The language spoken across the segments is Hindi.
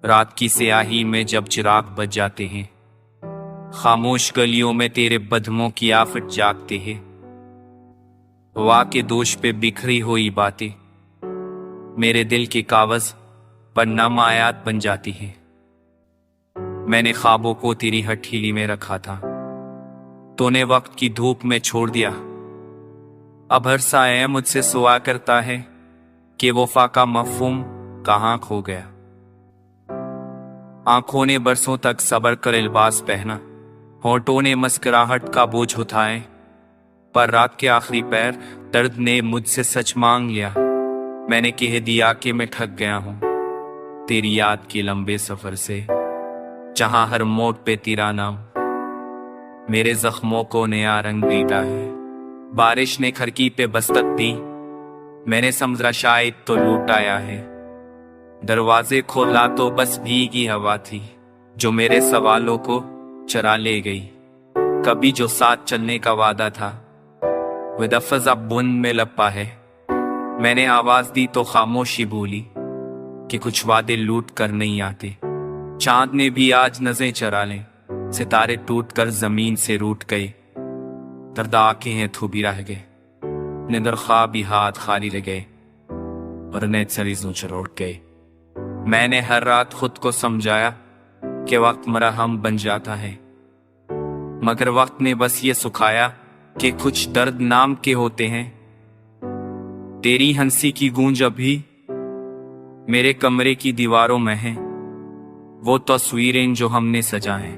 रात की स्याही में जब चिराग बज जाते हैं, खामोश गलियों में तेरे बदमों की आफत जागते हैं। हवा के दोष पे बिखरी हुई बातें मेरे दिल के कागज पर नामायात बन जाती हैं। मैंने ख्वाबों को तेरी हथेली में रखा था, तूने वक्त की धूप में छोड़ दिया। अब हर साया मुझसे सुआ करता है कि वफा का मफहूम कहाँ खो गया। आंखों ने बरसों तक सब्र कर लिबास पहना, होठों ने मुस्कुराहट का बोझ उठाए, पर रात के आखिरी पैर दर्द ने मुझसे सच मांग लिया। मैंने कह दिया कि मैं थक गया हूं तेरी याद के लंबे सफर से, जहां हर मोड़ पे तेरा नाम मेरे जख्मों को नया रंग देता है। बारिश ने खिड़की पे बस्तक दी, मैंने समझा शायद तो लौट आया है। दरवाजे खोला तो बस भीगी हवा थी जो मेरे सवालों को चरा ले गई। कभी जो साथ चलने का वादा था वह दफज अब बुन में लपा है। मैंने आवाज दी तो खामोशी बोली कि कुछ वादे लूट कर नहीं आते। चांद ने भी आज नजरें चरा लें, सितारे टूट कर जमीन से रूठ गए। दर्द आंखें हैं थूबी रह गए, निंदर ख्वाब भी हाथ खाली रह गए और नेत सरीजों चरोट गए। मैंने हर रात खुद को समझाया कि वक्त मरहम बन जाता है, मगर वक्त ने बस ये सुखाया कि कुछ दर्द नाम के होते हैं। तेरी हंसी की गूंज अभी मेरे कमरे की दीवारों में है, वो तस्वीरें जो हमने सजाए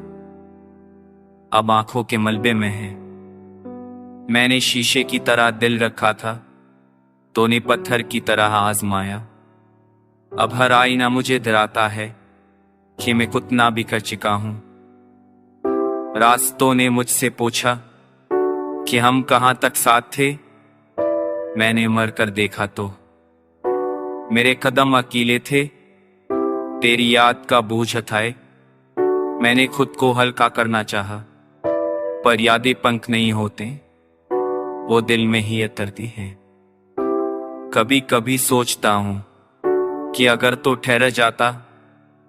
अब आंखों के मलबे में है। मैंने शीशे की तरह दिल रखा था, तूने पत्थर की तरह आजमाया। अब हर आईना मुझे डराता है कि मैं कितना बिखर चुका हूं। रास्तों ने मुझसे पूछा कि हम कहां तक साथ थे, मैंने मर कर देखा तो मेरे कदम अकेले थे। तेरी याद का बोझ उठाए मैंने खुद को हल्का करना चाहा, पर यादें पंख नहीं होते, वो दिल में ही उतरती हैं। कभी कभी सोचता हूं कि अगर तो ठहर जाता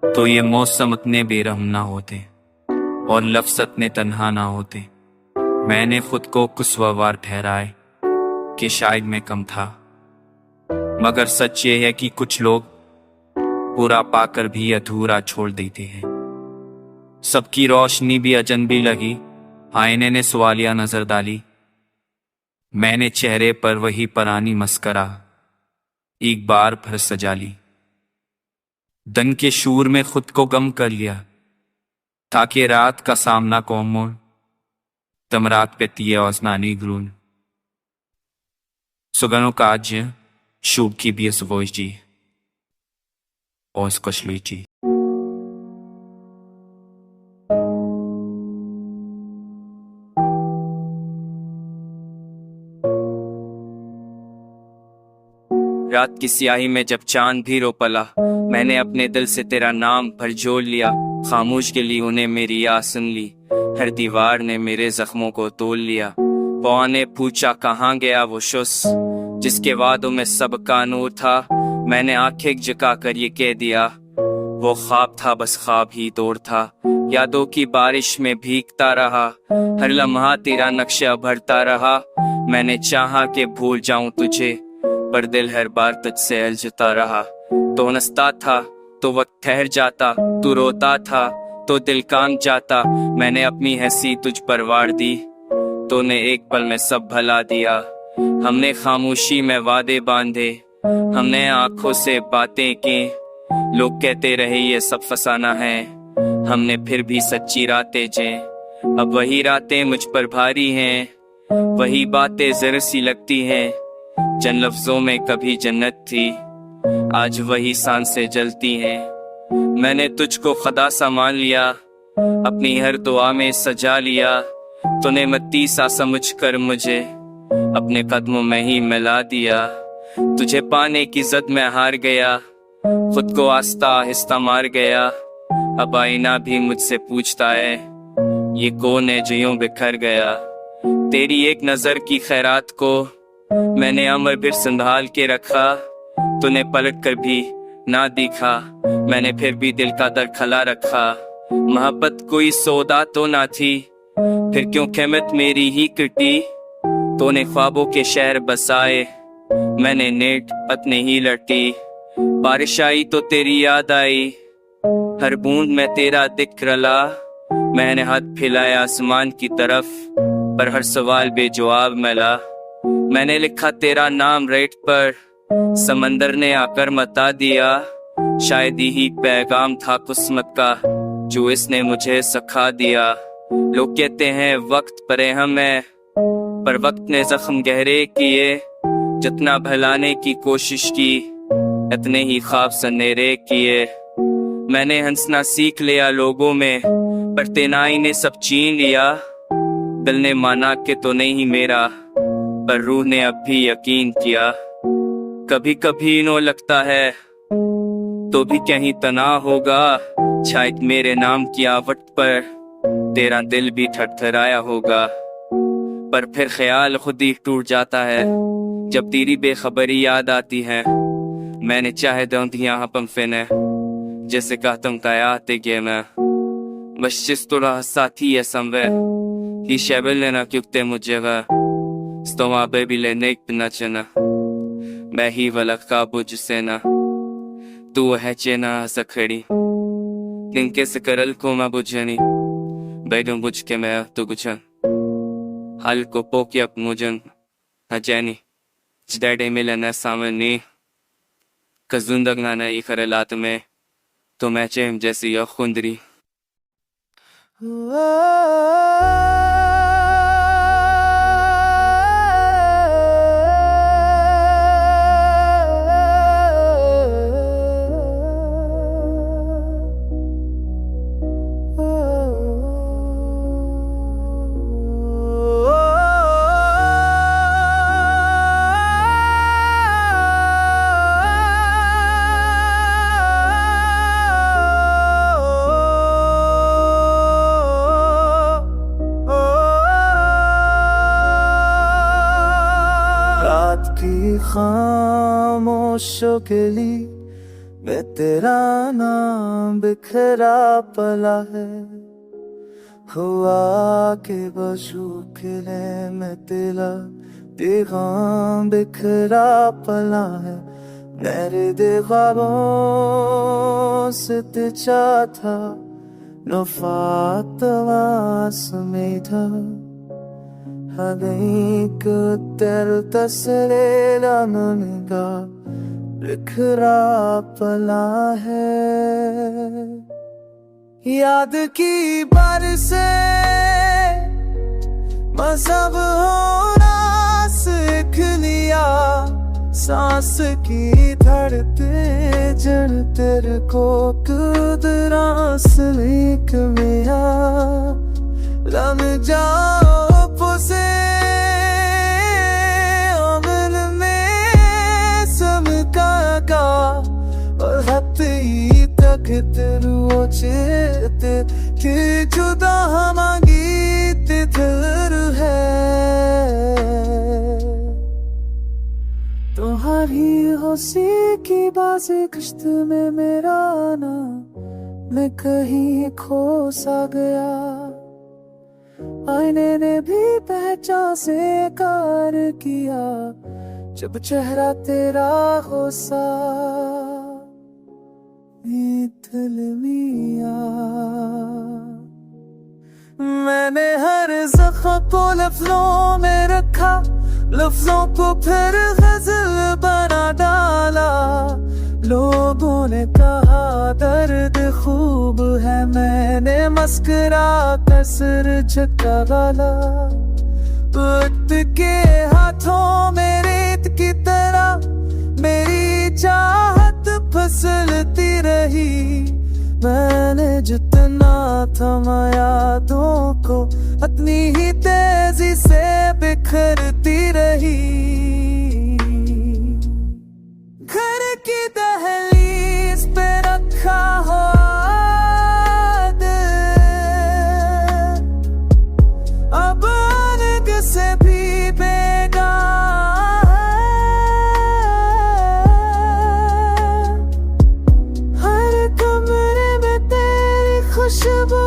तो ये मौसम इतने बेरहम ना होते और लफ्ज़ इतने तन्हा ना होते। मैंने खुद को कुस्वार ठहराए कि शायद मैं कम था, मगर सच ये है कि कुछ लोग पूरा पाकर भी अधूरा छोड़ देते हैं। सबकी रोशनी भी अजनबी लगी, आईने ने सवालिया नजर डाली। मैंने चेहरे पर वही पुरानी मस्करा एक बार फिर सजा ली। दिन के शूर में खुद को गम कर लिया ताकि रात का सामना कोमों तम रात पे तिये औसनानी ग्रून सुगनों का आज शुभ की भी सुबोई जी और स्कशली जी। रात की स्याही में जब चांद भी रो पला, मैंने अपने दिल से तेरा नाम भर जोड़ लिया। खामोश के लिए उन्हें मेरी आह सुन ली, हर दीवार ने मेरे जख्मों को तोल लिया। पौआ ने पूछा कहाँ गया वो शख्स जिसके वादों में सबका नूर था। मैंने आंखें झुका कर ये कह दिया वो ख्वाब था, बस ख्वाब ही दूर था। यादों की बारिश में भीगता रहा, हर लम्हा तेरा नक्शा भरता रहा। मैंने चाहा कि भूल जाऊं तुझे, पर दिल हर बार तुझसे अलझता रहा। तो हंसता था तो वक्त ठहर जाता, तू रोता था तो दिल कांप जाता। मैंने अपनी हंसी तुझ पर वार दी, तूने एक पल में सब भला दिया। हमने खामोशी में वादे बांधे, हमने आंखों से बातें की। लोग कहते रहे ये सब फसाना है, हमने फिर भी सच्ची रातें जी। अब वही रातें मुझ पर भारी हैं, वही बातें जर सी लगती हैं। जिन लफ्जों में कभी जन्नत थी आज वही सांसें जलती हैं। मैंने तुझको खुदा सा मान लिया, अपनी हर दुआ में सजा लिया। तूने मत्ती सा समझ कर मुझे अपने कदमों में ही मिला दिया। तुझे पाने की जद में हार गया, खुद को आस्ता आहिस्ता मार गया। अब आईना भी मुझसे पूछता है ये कौन है जो यूं बिखर गया। तेरी एक नजर की खैरात को मैंने अमर फिर संभाल के रखा, तूने पलट कर भी ना दिखा, मैंने फिर भी दिल का दर खला रखा। मोहब्बत कोई सौदा तो ना थी, फिर क्यों कीमत मेरी ही कटी। तूने ख्वाबों के शहर बसाए, मैंने नेट अपने ही लटी। बारिश आई तो तेरी याद आई, हर बूंद में तेरा दिक्र ला। मैंने हाथ फैलाया आसमान की तरफ, पर हर सवाल बेजवाब मिला। मैंने लिखा तेरा नाम रेत पर, समंदर ने आकर मता दिया। शायद यही पैगाम था किस्मत का, जो इसने मुझे सिखा दिया। लोग कहते हैं वक्त परे हमें, पर वक्त ने जख्म गहरे किए। जितना भलाने की कोशिश की, इतने ही ख्वाब सनेरे किए। मैंने हंसना सीख लिया लोगों में, पर तेनाई ने सब छीन लिया। दिल ने माना कि तो नहीं मेरा, पर रूह ने अब भी यकीन किया। कभी कभी नो लगता है तो भी कहीं तना होगा, शायद मेरे नाम की आवट पर तेरा दिल भी थरथराया होगा। पर फिर ख्याल खुद ही टूट जाता है, जब तेरी बेखबरी याद आती है। मैंने चाहे यहाँ पंफिने, जैसे कहतम तयाते गेम बस जिस तरह साथी है समवे ही शेबल लेना क्योंकि मुझे स्तोमा बेबी लेने एक नचना। मैं ही वाला काबू जिसे ना तू है चेना सखड़ी, किनके से करल को मैं बुझनी बैठूं बुझ के मैं तो कुछ हल को पोके अप मुझन हजनी जडेडे मिलन सामने कजुंदग ना नहीं करे लात में तो मैं चेम जैसी या खुंदरी। रात की खामोशों के लिए मैं तेरा नाम बिखरा पला है। हुआ के बजू के लिए मैं तेरा पैगाम बिखरा पला है। मेरे ख्वाबों से तिचा था नफात में था हदेक तेर तसरेला ननगा बिखरा पला है। याद की बरसे मज़हब होना सीख लिया। सांस की धड़ते जन तेरे को कुदरास लिख मिया। लम जाओ पुसे अमल में समकागा और हती तक तेरू चेते कि जुदा हमागी तिथर है। तुम्हारी हंसी की बाज़ी कश्त में मेरा आना मैं कहीं खो सा गया। आईने ने भी पहचान से कार किया जब चेहरा तेरा हो सा मिथल मिया। मैंने हर ज़ख्म को लफ्ज़ों में रखा, लफ्ज़ों को फिर गज़ल बना डाला। लोगों ने कहा दर्द खूब है, मैंने मस्करा कर सिर झुका डाला। वक्त के हाथों में रेत की तरह मेरी चाहत फिसलती रही। मैंने जितना थमा यादों को अपनी ही तेजी से बिखरती रही। घर की दहलीज पे रखा हो अब अलग से भी बेगार। वो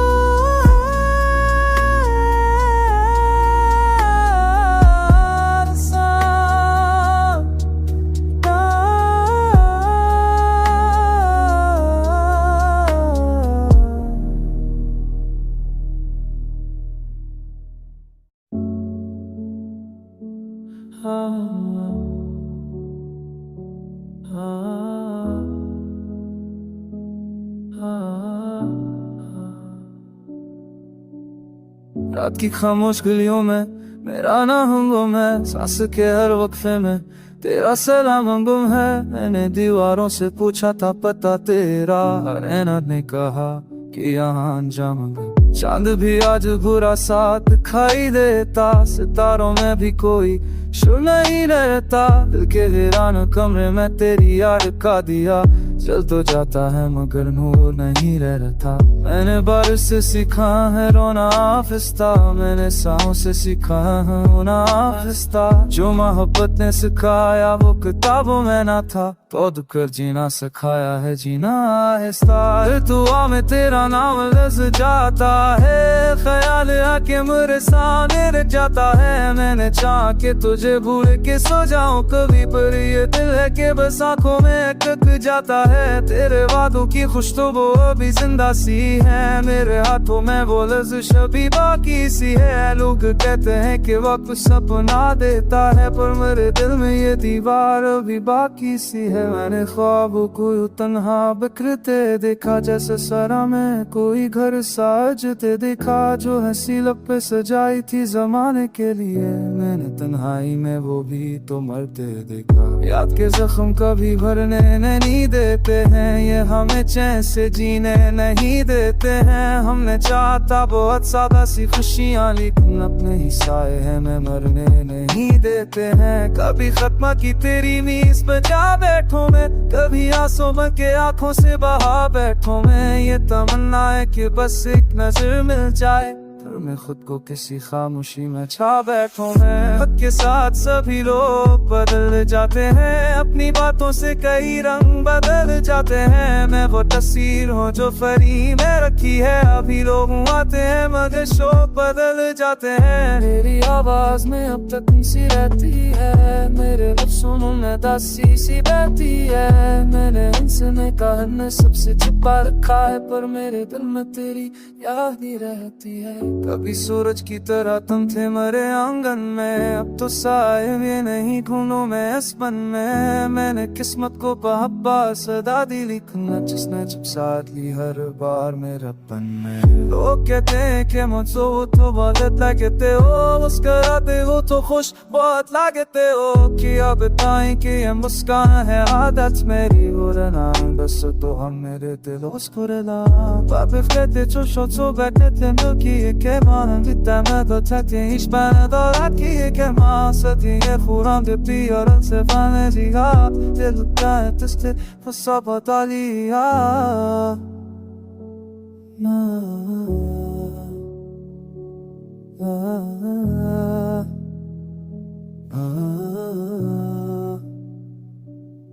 रात की खामोश गलियों में मेरा नाम गुम है, सांस के हर वक्फे में तेरा सलाम गुम है। मैंने दीवारों से पूछा था पता तेरा, रहना ने कहा कि यहाँ अंजाम गुम। चांद भी आज बुरा सा दिखाई देता, सितारों में भी कोई शुरू नहीं रहता। दिल के वीरान कमरे में तेरी याद का दिया जल तो जाता है मगर नूर नहीं रहता। मैंने बारिश से सीखा है रोना आहिस्ता, मैंने सांसों से सीखा है होना आहिस्ता। जो मोहब्बत ने सिखाया वो किताबों में ना था, तोड़ कर जीना सिखाया है जीना आहिस्ता। दुआ में तेरा नाम लज जाता है, ख्याल आके मेरे सामने रह जाता है। मैंने चाह के तुझे भूल के सो जाऊं कभी, पर ये दिल है कि बस आंखों में अटक जाता है। तेरे वादों की खुशबू अभी जिंदा सी है, मेरे हाथों में वो लज़्ज़त अभी बाकी सी है। लोग कहते हैं कि वक्त सपना देता है, पर मेरे दिल में ये दीवार अभी बाकी सी है। मैंने ख्वाबों को तन्हा बिखरते देखा, जैसे सरा में कोई घर साजते देखा। जो हंसी लब पे सजाई थी जमाने के लिए, मैंने तन्हाई में वो भी तो मरते देखा। याद के जख्म कभी भरने नहीं देते हैं, ये हमें चैन से जीने नहीं देते हैं। हमने चाहता बहुत सादा सी खुशियाँ, लेकिन अपने ही साए हैं में मरने नहीं देते हैं। कभी खत्म की तेरी मीज़ पे जा बैठो मैं, कभी आंसू बन के आंखों से बहा बैठो मैं। ये तमन्ना है कि बस एक नजर मिल जाए, फिर मैं खुद को किसी खामोशी में छा बैठूं मैं। वक्त के साथ सभी लोग बदल जाते हैं, अपनी बातों से कई रंग बदल जाते हैं। मैं वो तस्वीर हूँ जो फरी में रखी है, अभी लोग आते हैं मगर शौक बदल जाते हैं। मेरी आवाज में अब तक सी रहती है, मेरे लफ्ज़ों में दासी सी बहती है। मैंने इनसे कहा न सबसे छुपा रखा है, पर मेरे दिल में तेरी याद ही रहती है। कभी सूरज की तरह तुम थे मेरे आंगन में, अब तो साए भी नहीं ढूंढूं मैं असपन में। मैंने किस्मत को बहब्बा सदा दी लिखना, जिसने जब साथ ली हर बार मेरे पन में। लोग कहते हैं कि मुझसे वो तो बहुत लगते हो, मुस्कुराते हो तो खुश बहुत लगते हो। क्या बताएं कि ये मुस्कान है आदत मेरी, हो रहा बस तो हम मेरे दिल उसकुरला। Papel fredde ciuscio so bekletindo ki kemanın Gittemde de tekti hiç bana da ki kemansa diye Kuran de biyorum sevane diya Dilukta etiste fasaba daliya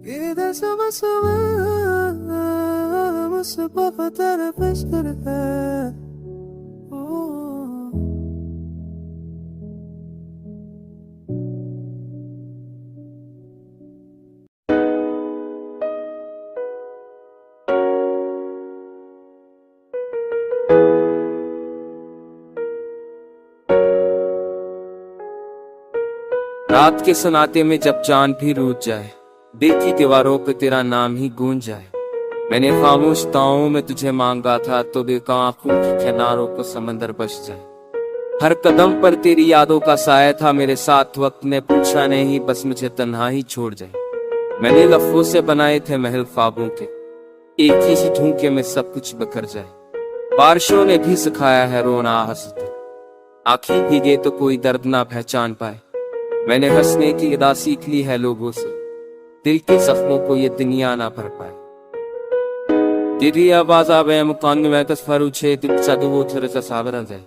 İde sama sama Masabaka tarafıştır है रात के सन्नाटे में जब चांद भी रूठ जाए, दिल की दीवारों पे तेरा नाम ही गूंज जाए। मैंने खामोश ताओं में तुझे मांगा था, तो देखा आंखों की किनारों को समंदर बस जाए। हर कदम पर तेरी यादों का साया था मेरे साथ, वक्त ने पूछा नहीं बस मुझे तन्हा ही छोड़ जाए। मैंने लफ्जों से बनाए थे महल ख्वाबों के, एक ही झुमके में सब कुछ बिखर जाए। बारिशों ने भी सिखाया है रोना हंसते, आंखें भीगे तो कोई दर्द ना पहचान पाए। मैंने हंसने की अदा सीख ली है लोगों से, दिल के जख्मों को ये दुनिया ना भर पाए। तेरी आवाज आवे मुकान में तस्फरुचे दिल सदवो थरसा साबरा जाए।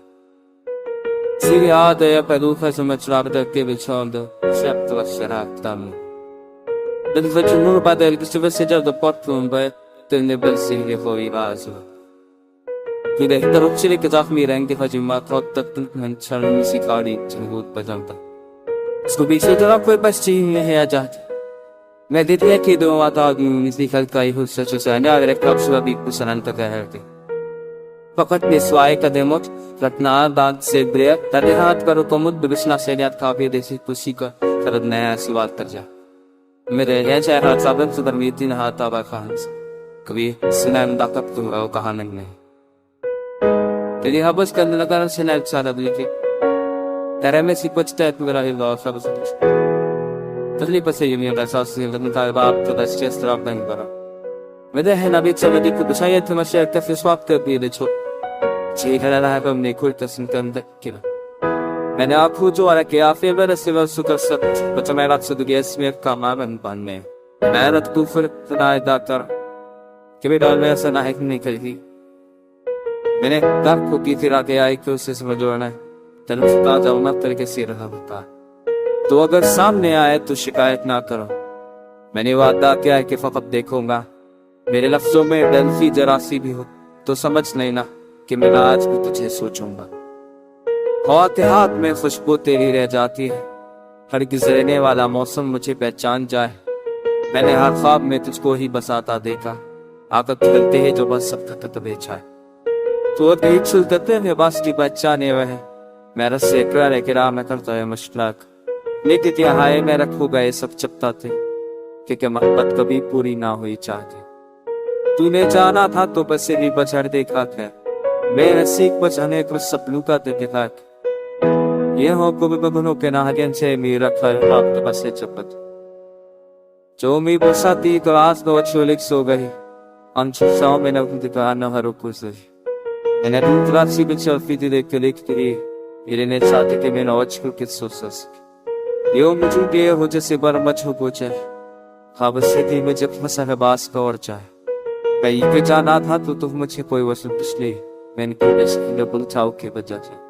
सिरी आदे पेदुखा समचराब के बिछोंद सेप्त वशरात ताम दिल वचनूर बादल किसी वसे जब द पॉटरूम बे तिलने बल से ये कोई बाज़ Wieder hinterrückständig gedacht, mir reingefahren, die Matrotten, mein Charlie, Sikari, zum Gut bedankt. उसको पीछे तरफ कोई बच्ची में है आजाद मैं देते कि दो माता निकल का ही हुस्सा चुसाने अगर एक कप सुबह भी कुसनन तक है फकत निस्वाय कदमों रत्ना दांत से ब्रिया तने हाथ करो तो मुद्द बिस्ना से नियत काफी देसी कुसी का तरद नया सिवाल कर जा मेरे ये चाहे हाथ साबन सुधर मीती न हाथ आबा खान कभी सिनाम दाकत तो वो कहा नहीं तेरी हबस करने लगा सिनाम सारा बिल्कुल तेरे में सी कुछ टाइप मेरा ही लॉस सब तसली पसे ये मेरा सास से लगन का बाप तो दस चेस्ट रॉक नहीं करा मेरे है ना बीच में दिक्कत शायद तुम शेयर का फिर स्वाप कर दिए छो जी करना है हमने कोई तस्वीर कर दे किया मैंने आपको जो आ रहा फिर मेरे सिवा सुकर सब बच्चा मेरा सुध गया इसमें काम बन पान में मैं रत तू फिर तनाय डॉक्टर कि भी डाल में ऐसा ना है कि नहीं करी मैंने डॉक्टर को की फिर आगे आई कि उससे समझोना है तनुता जाऊंगा तरीके से रहा होता तो अगर सामने आए तो शिकायत ना करो मैंने वादा किया है कि फकत देखूंगा मेरे लफ्जों में डल्फी जरासी भी हो तो समझ लेना कि मैं आज भी तुझे सोचूंगा होते हाथ में खुशबू तेरी रह जाती है हर गुजरने वाला मौसम मुझे पहचान जाए मैंने हर ख्वाब में तुझको ही बसाता देखा आकत करते हैं जो बस सब खत बेचा है तो देख सुलते हैं बस की पहचाने वह मेरा सेकरा है कि राह में करता है मशलाक लेकिन यहाँ में रखूंगा ये सब चपता थे क्योंकि मोहब्बत कभी पूरी ना हुई चाहती तूने जाना था तो बस भी बचड़ देखा था मैं सीख बचाने को सपनों का देखा ये हो को भी बगनों के नाहगन से मेरा खैर तो बस से चपत जो मी बसाती तो आज दो छोलिक सो गई अंशुसाओं में न दिखा न हरो कुछ मैंने दूसरा सी भी सेल्फी देख के लिखती इरेने साथे के मैंने आज को किस सोचस यो मुझे ये हो जैसे बर मच हो पूछे खाब से थी मैं जब फंसा है बास का और चाहे कहीं पे जाना था तो तुम मुझे कोई वसूल पिछले मैंने कोई ऐसे डबल चाव के बजा थे